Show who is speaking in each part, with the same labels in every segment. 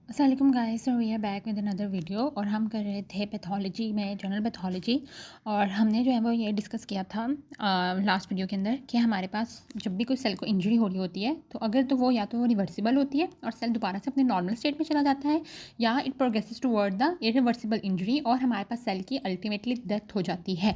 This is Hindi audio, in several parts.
Speaker 1: अस्सलाम guys, so we are back with another video. और हम कर रहे थे पैथोलॉजी में जनरल पैथोलॉजी। और हमने जो है वो ये डिस्कस किया था लास्ट वीडियो के अंदर कि हमारे पास जब भी कोई सेल को इंजरी हो रही होती है तो अगर तो वो या तो वो रिवर्सिबल होती है और सेल दोबारा से अपने नॉर्मल स्टेट में चला जाता है, या it progresses toward the irreversible injury और हमारे पास सेल की अल्टीमेटली डेथ हो जाती है।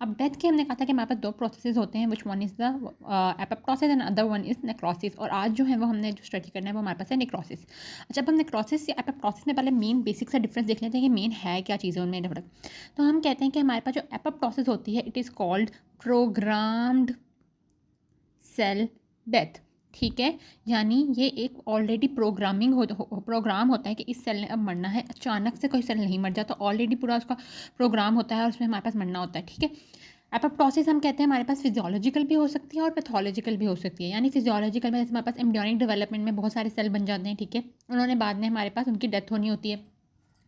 Speaker 1: अब डेथ के हमने कहा था कि हमारे पास दो प्रोसेस होते हैं, which one is the apoptosis and other one is necrosis. और आज जो है वो हमने जो स्टडी करना है वो हमारे पास है नेक्रोसिस। अच्छा, अब हम नेक्रोसिस या एपोप्टोसिस में पहले मेन बेसिक सा डिफरेंस देख लेते हैं कि मेन है क्या चीज़ है उनमें डिफरेंस। तो हम कहते हैं कि हमारे पास जो एपोप्टोसिस होती है it is called programmed cell death. ठीक है, यानी ये एक ऑलरेडी प्रोग्राम होता है कि इस सेल ने अब मरना है। अचानक से कोई सेल नहीं मर जाता, ऑलरेडी पूरा उसका प्रोग्राम होता है और उसमें हमारे पास मरना होता है। ठीक है, एपोप्टोसिस हम कहते हैं हमारे पास फिजियोलॉजिकल भी हो सकती है और पैथोलॉजिकल भी हो सकती है। यानी फिजियोलॉजिकल में जैसे हमारे पास एम्ब्रियोनिक डेवलपमेंट में बहुत सारे सेल बन जाते हैं, ठीक है, उन्होंने बाद में हमारे पास उनकी डेथ होनी होती है,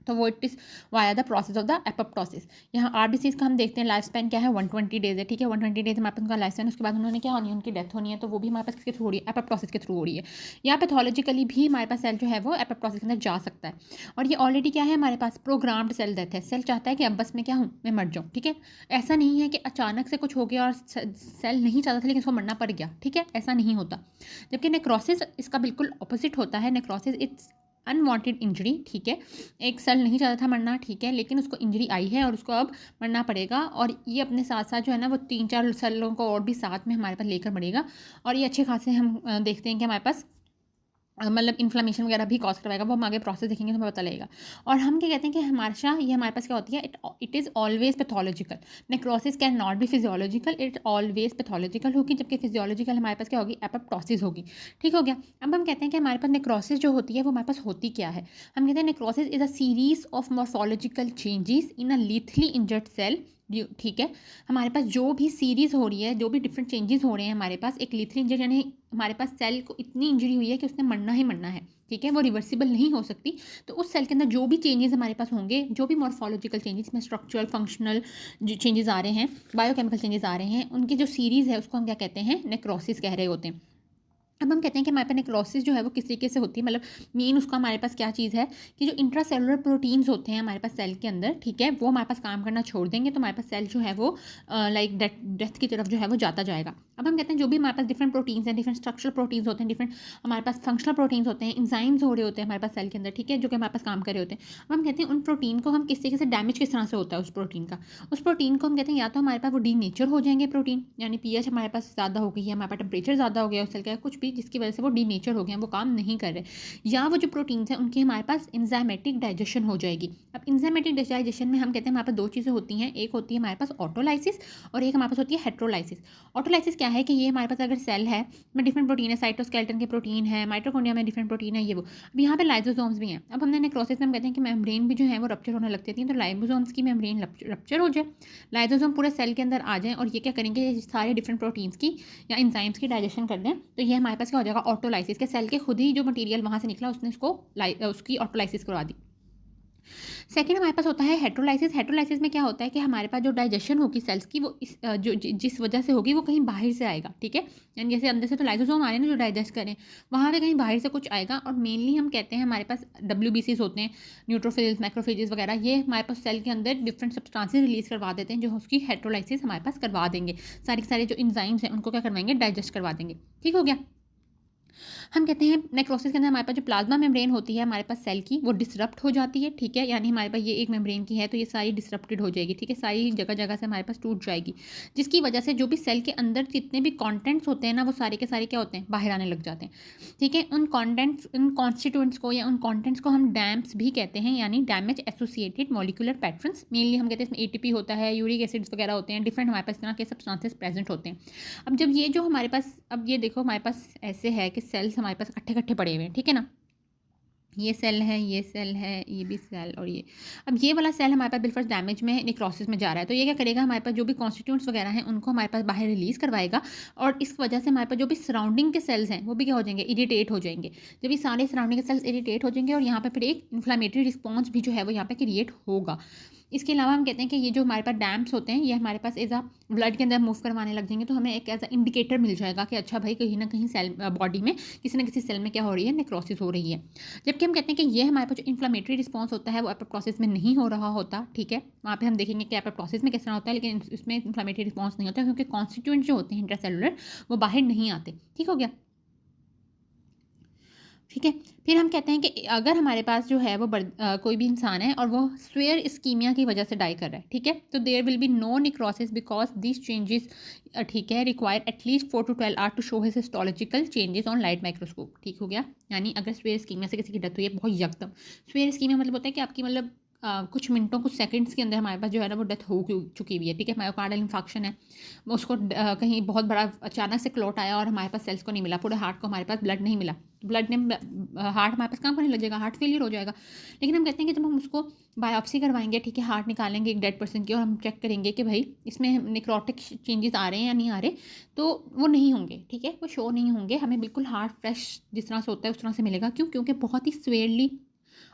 Speaker 1: तो वो it is via the process of the apoptosis. यहाँ आरबीसीज का हम देखते हैं लाइफ स्पैन क्या है, 120 डेज है। ठीक है, 120 डेज हमारे पास उनका लाइफ स्पैन, उसके बाद उन्होंने क्या होनी है, उनकी डेथ होनी है। तो वो भी हमारे पास किसके थ्रू हो रही है, एपोप्टोसिस के थ्रू हो रही है। या पैथोलॉजिकली भी हमारे पास सेल जो है वो एपोप्टोसिस के अंदर जा सकता है। और ये ऑलरेडी क्या है, हमारे पास प्रोग्राम्ड सेल डेथ है। सेल चाहता है कि अब बस मैं क्या हूँ, मैं मर जाऊँ। ठीक है, ऐसा नहीं है कि अचानक से कुछ हो गया और सेल नहीं चाहता था लेकिन उसको मरना पड़ गया। ठीक है, ऐसा नहीं होता। जबकि नेक्रोसिस इसका बिल्कुल ऑपोजिट होता है। Necrosis it's unwanted injury. ठीक है, एक सेल नहीं चाहता था मरना, ठीक है, लेकिन उसको इंजरी आई है और उसको अब मरना पड़ेगा। और ये अपने साथ साथ जो है ना वो 3-4 सेलों को और भी साथ में हमारे पास लेकर मरेगा। और ये अच्छे खासे हम देखते हैं कि हमारे पास मतलब इन्फ्लेमेशन वगैरह भी कॉज करवाएगा। वो हम आगे प्रोसेस देखेंगे तो हमें पता लगेगा। और हम क्या कहते हैं कि हमेशा ये हमारे पास क्या होती है, it is always pathological. Necrosis can not be physiological, it always pathological होगी। जबकि फिजियोलॉजिकल हमारे पास क्या होगी, एपोप्टोसिस होगी। ठीक हो गया। अब हम कहते हैं कि हमारे पास नेक्रोसिस जो होती है वो हमारे पास होती क्या है। हम कहते हैं necrosis is a series of morphological changes in a lethally injured cell. ठीक है, हमारे पास जो भी सीरीज हो रही है, जो भी डिफरेंट चेंजेस हो रहे हैं हमारे पास, एक लीथली इंजरी यानी हमारे पास सेल को इतनी इंजरी हुई है कि उसने मरना ही मरना है। ठीक है, वो रिवर्सिबल नहीं हो सकती। तो उस सेल के अंदर जो भी चेंजेस हमारे पास होंगे, जो भी मॉर्फोलॉजिकल चेंजेस में स्ट्रक्चरल फंक्शनल जो चेंजेस आ रहे हैं, बायोकेमिकल चेंजेस आ रहे हैं, उनकी जो सीरीज़ है उसको हम क्या कहते हैं, नेक्रोसिस कह रहे होते हैं। अब हम कहते हैं कि हमारे पास नेक्रोसिस जो है वो किस तरीके से होती है, मतलब मेन उसका हमारे पास क्या चीज़ है कि जो इंट्रासेलुलर प्रोटीन्स होते हैं हमारे पास सेल के अंदर, ठीक है, वो हमारे पास काम करना छोड़ देंगे तो हमारे पास सेल जो है वो लाइक डेथ की तरफ जो है वो जाता जाएगा। अब हम कहते हैं जो भी हमारे पास डिफरेंट प्रोटीन्स हैं, डिफरेंट स्ट्रक्चरल प्रोटीन्स होते हैं, डिफरेंट हमारे पास फंक्शनल प्रोटीन्स होते हैं, इंजाइम्स हो रहे होते हैं हमारे पास सेल के अंदर, ठीक है, जो कि हमारे पास काम कर रहे होते हैं। अब हम कहते हैं उन प्रोटीन को हम किस तरीके से डैमेज किस तरह से होता है उस प्रोटीन का। उस प्रोटीन को हम कहते हैं या तो हमारे पास वो डी नेचर हो जाएंगे प्रोटीन, यानी पीएच हमारे पास ज़्यादा हो गई है, हमारे पास टेम्परेचर ज़्यादा हो गया उस सेल का, कुछ भी जिसकी वजह से वो डी नेचर हो गया, वो काम नहीं कर रहे। या वो जो प्रोटीन्स हैं उनकी हमारे पास इंजाइमेटिक डाइजेशन हो जाएगी। अब इंजाइमेटिक डाइजेशन में हम कहते हैं हमारे पास दो चीज़ें होती हैं, एक होती है हमारे पास ऑटोलाइसिस और एक हमारे पास होती है हेट्रोलाइसिस। ऑटोलाइसिस क्या है कि ये हमारे पास अगर सेल है में डिफरेंट प्रोटीन है, साइटोस्केलेटन के प्रोटीन है, माइटोकॉन्ड्रिया में डिफरेंट प्रोटीन है, ये वो। अब यहाँ पे लाइजोसोम्स भी हैं। अब हमने नेक्रोसिस में हम कहते हैं कि मेम्ब्रेन भी जो है वो रप्चर होने लगती है, तो लाइजोसोम्स की मेम्ब्रेन रप्चर हो जाए, लाइजोसोम पूरे सेल के अंदर आ जाए और ये क्या करेंगे, सारे डिफरेंट प्रोटीन्स की या इंजाइम्स की डाइजेशन कर दें, तो ये हमारे पास क्या हो जाएगा, ऑटोलाइसिस के सेल के खुद ही जो मटेरियल वहाँ से निकला उसने उसको उसकी ऑटोलाइसिस करवा दी। सेकेंड हमारे पास होता है हेट्रोलाइसिस। हेट्रोलाइसिस में क्या होता है कि हमारे पास जो डाइजेशन होगी सेल्स की वो जिस वजह से होगी वो कहीं बाहर से आएगा। ठीक है, यानी जैसे अंदर से तो लाइसोसोम आ रहे हैं ना जो डाइजेस्ट करें, वहाँ पे कहीं बाहर से कुछ आएगा। और मेनली हम कहते हैं हमारे पास WBCs होते हैं, न्यूट्रोफिल्स, मैक्रोफेजेस वगैरह, ये हमारे पास सेल के अंदर डिफरेंट सब्सटेंसेस रिलीज करवा देते हैं जो उसकी हेट्रोलाइसिस हमारे पास करवा देंगे। सारी के सारे जो इंजाइम्स हैं उनको क्या करवाएंगे, डाइजेस्ट करवा देंगे। ठीक हो गया। हम कहते हैं नेक्रोसिस के अंदर हमारे पास जो प्लाज्मा मेम्ब्रेन होती है हमारे पास सेल की, वो डिसरप्ट हो जाती है। ठीक है, यानी हमारे पास ये एक मेम्ब्रेन की है तो ये सारी डिसरप्टेड हो जाएगी। ठीक है, सारी जगह जगह से हमारे पास टूट जाएगी, जिसकी वजह से जो भी सेल के अंदर जितने भी कॉन्टेंट्स होते हैं ना वो सारे के सारे क्या होते हैं, बाहर आने लग जाते हैं। ठीक है, उन कॉन्स्टिट्यूएंट्स को या उन कॉन्टेंट्स को हम डैम्प्स भी कहते हैं, यानी damage associated molecular patterns. Mainly हम कहते हैं इसमें ATP होता है, यूरिक एसिड्स वगैरह होते हैं, डिफरेंट हमारे पास इस तरह के सब्सटेंसेस प्रेजेंट होते हैं। अब जब ये जो हमारे पास, अब ये देखो हमारे पास ऐसे है कि सेल्स हमारे पास इकट्ठे इकट्ठे पड़े हुए हैं, ठीक है ना, ये सेल है, ये सेल है, ये भी सेल, और ये, अब ये वाला सेल हमारे पास बिल्कुल डैमेज में नेक्रोसिस में जा रहा है, तो ये क्या करेगा, हमारे पास जो भी कॉन्स्टिट्यूएंट्स वगैरह हैं उनको हमारे पास बाहर रिलीज करवाएगा। और इस वजह से हमारे पास जो भी सराउंडिंग के सेल्स हैं वो भी क्या हो जाएंगे, इरिटेट हो जाएंगे। जब ये सारे सराउंडिंग के सेल्स इरिटेट हो जाएंगे और यहाँ पर फिर एक इन्फ्लामेटरी रिस्पॉन्स भी जो है वो यहाँ पे क्रिएट होगा। इसके अलावा हम कहते हैं कि ये जो हमारे पास डैम्प्स होते हैं ये हमारे पास एज अ ब्लड के अंदर मूव करवाने लग जाएंगे, तो हमें एक एज अ इंडिकेटर मिल जाएगा कि अच्छा भाई कहीं ना कहीं सेल बॉडी में किसी ना किसी सेल में क्या हो रही है, नेक्रोसिस हो रही है। जबकि हम कहते हैं कि ये हमारे पास जो इन्फ्लामेटरी रिस्पॉन्स होता है वो एपोप्टोसिस में नहीं हो रहा होता, ठीक है। वहाँ पे हम देखेंगे कि एपोप्टोसिस में किस तरह होता है, लेकिन इसमें इन्फ्लामेटरी रिस्पॉन्स नहीं होता क्योंकि कॉन्स्टिट्यूएंट जो होते हैं इंट्रासेलुलर वो बाहर नहीं आते, ठीक हो गया। ठीक है। फिर हम कहते हैं कि अगर हमारे पास जो है वो कोई भी इंसान है और वो स्वेयर इस्कीमिया की वजह से डाई कर रहा है, ठीक है, तो there will be no necrosis because this changes, ठीक है, require at least 4 to 12 hour to show his histological changes on light microscope, ठीक हो गया। यानी अगर स्वेयर इस्कीमिया से किसी की डेथ हुई है बहुत यकदम, स्वेयर इस्कीमिया मतलब होता है कि आपकी मतलब कुछ मिनटों कुछ सेकंड्स के अंदर हमारे पास जो है ना वो डेथ हो चुकी हुई है, ठीक है, मायोकार्डियल इंफाक्शन है, उसको कहीं बहुत बड़ा अचानक से क्लॉट आया और हमारे पास सेल्स को नहीं मिला, पूरे हार्ट को हमारे पास ब्लड नहीं मिला, ब्लड ने हार्ट हमारे पास काम करने लग जाएगा, हार्ट फेलियर हो जाएगा। लेकिन हम कहते हैं कि जब हम उसको बायोप्सी करवाएंगे, ठीक है, हार्ट निकालेंगे एक डेड पर्सन की और हम चेक करेंगे कि भाई इसमें निक्रोटिक चेंजेस आ रहे हैं या नहीं आ रहे, तो वो नहीं होंगे, ठीक है, वो शो नहीं होंगे, हमें बिल्कुल हार्ट फ्रेश जिस तरह से होता है उस तरह से मिलेगा। क्यों? क्योंकि बहुत ही स्वेयरली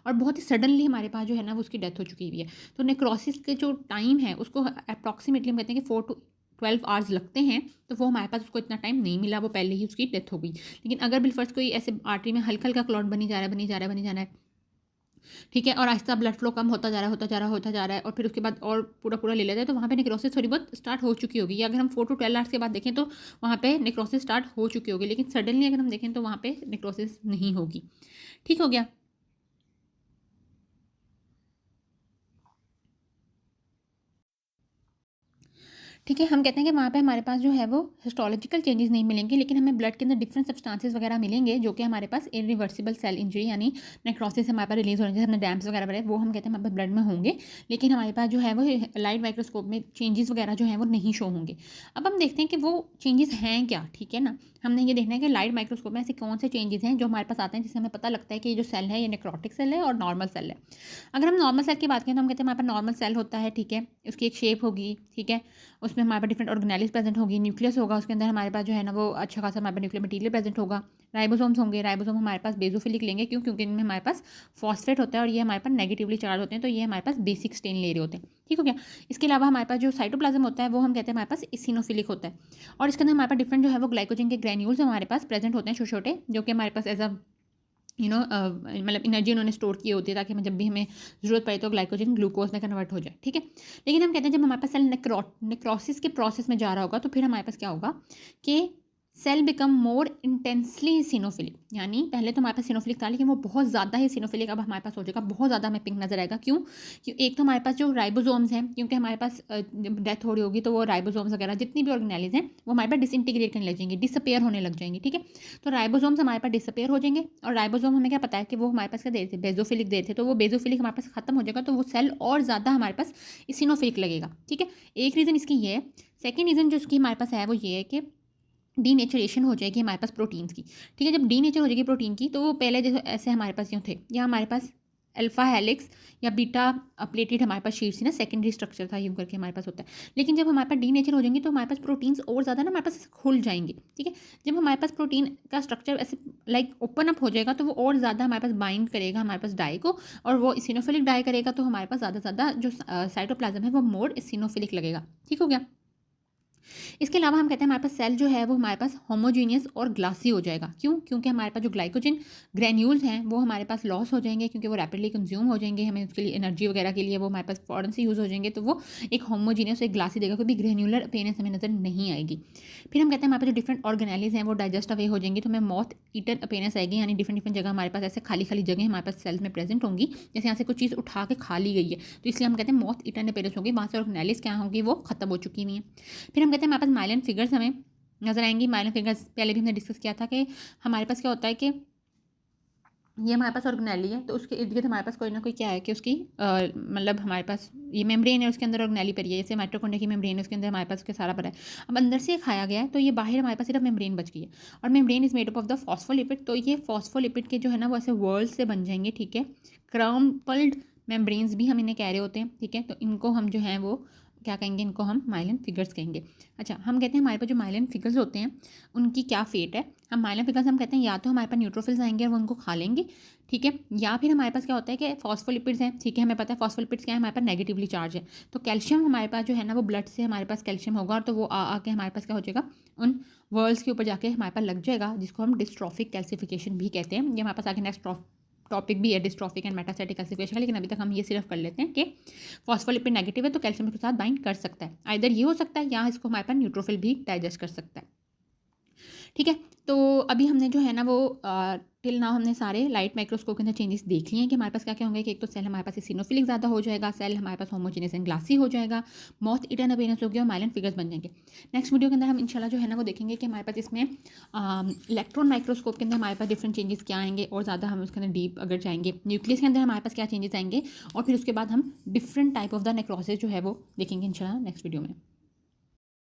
Speaker 1: और बहुत ही सडनली हमारे पास जो है ना वो उसकी डेथ हो चुकी हुई है। तो नेक्रोसिस के जो टाइम है उसको अप्रॉक्सीमेटली हम कहते हैं कि 4 to 12 आवर्स लगते हैं, तो वो हमारे पास उसको इतना टाइम नहीं मिला, वो पहले ही उसकी डेथ हो गई। लेकिन अगर बिलफर्स कोई ऐसे आर्टरी में हल्का हल्का क्लॉट बनी जा रहा है, बनी जा रहा है, बनी जा रहा है, ठीक है, और आहिस्ता ब्लड फ्लो कम होता जा रहा है, होता जा रहा है, होता जा रहा है, और फिर उसके बाद और पूरा पूरा ले लेता है, तो वहाँ पे नेक्रोसिस थोड़ी बहुत स्टार्ट हो चुकी होगी। या अगर हम 4 to 12 आवर्स के बाद देखें तो वहाँ पे नेक्रोसिस स्टार्ट हो चुकी होगी, लेकिन सडनली अगर हम देखें तो वहाँ पे नेक्रोसिस नहीं होगी, ठीक हो गया। ठीक है, हम कहते हैं कि वहाँ पे हमारे पास जो है वो हिस्टोलॉजिकल चेंजेस नहीं मिलेंगे, लेकिन हमें ब्लड के अंदर डिफरेंट सब्सटेंसेस वगैरह मिलेंगे जो कि हमारे पास इरिवर्सिबल सेल इंजरी यानी नेक्रोसिस हमारे पास रिलीज होने जैसे हमने डैम्स वगैरह बढ़े वो हम कहते हैं हमारे पास ब्लड में होंगे, लेकिन हमारे पास जो है वो लाइट माइक्रोस्कोप में चेंजेस वगैरह जो है वो नहीं शो होंगे। अब हम देखते हैं कि वो चेंजेस हैं क्या, ठीक है ना। हमने ये देखना है कि लाइट माइक्रोस्कोप में ऐसे कौन से चेंजेस हैं जो हमारे पास आते हैं जिससे हमें पता लगता है कि ये जो सेल है ये नेक्रोटिक सेल है और नॉर्मल सेल है। अगर हम नॉर्मल सेल की बात करें तो हम कहते हैं हमारे पास नॉर्मल सेल होता है, ठीक है, उसकी एक शेप होगी, ठीक है, उसमें हमारे पास डिफरेंट ऑर्गेनेलिस प्रेजेंट होगी, न्यूक्लियस होगा, उसके अंदर हमारे पास जो है ना वो अच्छा खासा हमारे पास न्यूक्लियर मटीरियल प्रेजेंट होगा, राइबोसोम्स होंगे, राइबोसोम हमारे पास बेसोफिलिक लेंगे, क्यों? क्योंकि इनमें हमारे पास फॉस्फेट होता है और ये हमारे पास नेगेटिवली चार्ज होते हैं, तो ये हमारे पास बेसिक स्टेन ले रहे होते हैं, ठीक हो गया। इसके अलावा हमारे पास जो साइटोप्लाज्म होता है वो हम कहते हैं हमारे पास इसिनोफिलिक होता है, और इसके अंदर हमारे पास डिफरेंट जो है वो ग्लाइकोजन के ग्रेन्यूल्स हमारे पास प्रेजेंट होते हैं छोटे छोटे, जो कि हमारे पास एज अ मतलब एनर्जी उन्होंने स्टोर की होती है ताकि जब भी हमें ज़रूरत पड़े तो ग्लाइकोजन ग्लूकोज में कन्वर्ट हो जाए, ठीक है। लेकिन हम कहते हैं जब हमारे पास सेल नेक्रोसिस के प्रोसेस में जा रहा होगा तो फिर हमारे पास क्या होगा कि सेल बिकम मोर इंटेंसली सिनोफिलिक, यानी पहले तो हमारे पास सिनोफिलिक था लेकिन वो बहुत ज़्यादा ही सिनोफिलिक अब हमारे पास हो जाएगा, बहुत ज़्यादा हमें पिंक नजर आएगा। क्यों? एक तो हमारे पास जो राइबोसोम्स हैं, क्योंकि हमारे पास डेथ हो रही होगी तो वो राइबोसोम्स वगैरह जितनी भी ऑर्गेनेलिज हैं वो हमारे पास डिसइंटीग्रेट करने लग जाएंगे, डिसअपेयर होने लग जाएंगे, ठीक है। तो राइबोसोम्स हमारे पास डिसअपेयर हो जाएंगे, और राइबोसोम हमें क्या पता है कि वो हमारे पास क्या दे रहे थे, बेजोफिलिक दे रहे थे, तो वो बेजोफिलिक हमारे पास खत्म हो जाएगा, तो वो सेल और ज़्यादा हमारे पास इसिनोफिलिक लगेगा, ठीक है। एक रीज़न इसकी ये है। सेकेंड रीज़न जो इसकी हमारे पास है वो ये है कि डीनेचरेशन हो जाएगी हमारे पास प्रोटीन्स की, ठीक है। जब डीनेचर हो जाएगी प्रोटीन की तो वो पहले जैसे ऐसे हमारे पास यूँ थे, या हमारे पास अल्फा हेलिक्स या बीटा प्लेटेड हमारे पास शीट्स थी ना, सेकेंडरी स्ट्रक्चर था यूँ करके हमारे पास होता है। लेकिन जब हमारे पास डीनेचर हो जाएंगे तो हमारे पास प्रोटीन्स और ज़्यादा ना हमारे पास खुल जाएंगे, ठीक है। जब हमारे पास प्रोटीन का स्ट्रक्चर ऐसे लाइक ओपन अप हो जाएगा तो वो और ज़्यादा हमारे पास बाइंड करेगा हमारे पास डाई को, और वो इसिनोफिलिक डाई करेगा, तो हमारे पास ज़्यादा से ज़्यादा जो साइटोप्लाज्म है वो मोर इसिनोफिलिक लगेगा, ठीक हो गया। इसके अलावा हम कहते हैं हमारे पास सेल जो है वो हमारे पास होमोजीनियस और ग्लासी हो जाएगा। क्यों? क्योंकि हमारे पास जो ग्लाइकोजन ग्रैन्यूल्स हैं वो हमारे पास लॉस हो जाएंगे, क्योंकि वो रैपिडली कंज्यूम हो जाएंगे, हमें उसके लिए एनर्जी वगैरह के लिए वो हमारे पास फ़ौरन से यूज़ हो जाएंगे, तो वो एक होमोजीनियस एक ग्लासी देगा, कोई भी ग्रेन्यूलर अपीयरेंस हमें नज़र नहीं आएगी। फिर हम कहते हैं हमारे पास जो डिफरेंट ऑर्गेनेलिज हैं वो डाइजेस्ट अवे हो जाएंगे, तो हमें मॉथ ईटन अपीयरेंस आएगी, यानी डिफरेंट डिफरेंट जगह हमारे पास ऐसे खाली खाली जगह हमारे पास सेल्स में प्रेजेंट होंगी, जैसे यहाँ से कुछ चीज़ उठा के खा ली गई है, तो इसलिए हम कहते हैं मॉथ ईटन अपीयरेंस होगी, वहाँ से ऑर्गेनेलिज क्या होंगी वो खत्म हो चुकी हुई हैं। फिर हम कहते हैं हमारे पास माइलिन फिगर्स हमें नजर आएंगी। माइलिन फिगर्स पहले भी हमने डिस्कस किया था कि हमारे पास क्या होता है कि ये हमारे पास ऑर्गेनेली है, तो उसके इर्द गिर्द हमारे पास कोई ना कोई क्या है कि उसकी मतलब हमारे पास ये मेम्ब्रेन है, उसके अंदर ऑर्गेनेली पड़ी है, जैसे माइटोकॉन्ड्रिया की मेम्ब्रेन है उसके अंदर हमारे पास उसके सारा पड़ा है। अब अंदर से खाया गया है तो ये बाहर हमारे पास सिर्फ मेम्ब्रेन बच गई है, और membrane is made up of the phospholipid, तो ये फॉस्फोलिपिड के जो है ना वो ऐसे वर्ल्ड से बन जाएंगे, ठीक है। क्रम्पल्ड मेम्ब्रेन्स भी हम इन्हें कह रहे होते हैं, ठीक है। तो इनको हम जो है वो क्या कहेंगे, इनको हम माइलिन फिगर्स कहेंगे। अच्छा, हम कहते हैं हमारे पास जो माइलिन फिगर्स होते हैं उनकी क्या फेट है। हम माइलिन फिगर्स हम कहते हैं या तो हमारे पास न्यूट्रोफिल्स आएंगे और वो उनको खा लेंगे, ठीक है, या फिर हमारे पास क्या होता है कि फॉस्फोलिपिड्स हैं, ठीक है, हमें पता है फॉस्फोलिपिड्स क्या है, हमारे पास नेगेटिवली चार्ज है। तो कैल्शियम हमारे पास जो है ना वो ब्लड से हमारे पास कैल्शियम होगा, और तो वो आके हमारे पास क्या हो जाएगा, उन वर्ल्स के ऊपर जाके हमारे पास लग जाएगा, जिसको हम डिस्ट्रॉफिक कैल्सिफिकेशन भी कहते हैं। ये हमारे पास आगे नेक्स्ट टॉपिक भी है डिस्ट्रॉफिक एंड मेटास्टैटिक कैल्सिफिकेशन का, लेकिन अभी तक हम ये सिर्फ कर लेते हैं कि फॉस्फोलिपिड नेगेटिव है तो कैल्शियम के साथ बाइंड कर सकता है, आइदर ये हो सकता है या इसको हमारे पास न्यूट्रोफिल भी डाइजेस्ट कर सकता है, ठीक है। तो अभी हमने जो है ना वो टिल नाउ हमने सारे लाइट माइक्रोस्कोप के अंदर चेंजेस देख लिए हैं कि हमारे पास क्या क्या होंगे, कि एक तो सेल हमारे पास इसिनोफिलिक ज़्यादा हो जाएगा, सेल हमारे पास होमोजेनियस एंड ग्लासी हो जाएगा, मॉथ ईटन अपेयरेंस होगी और माइलिन फिगर्स बन जाएंगे। नेक्स्ट वीडियो के अंदर हम इंशाल्लाह जो है ना वो देखेंगे कि हमारे पास इसमें इलेक्ट्रॉन माइक्रोस्कोप के अंदर हमारे पास डिफरेंट चेंजेस क्या आएंगे, और ज़्यादा हम उसके अंदर डीप अगर जाएंगे, न्यूक्लियस के अंदर हमारे पास क्या चेंजेस आएंगे, और फिर उसके बाद हम different type of the necrosis जो है वो देखेंगे इंशाल्लाह नेक्स्ट वीडियो में।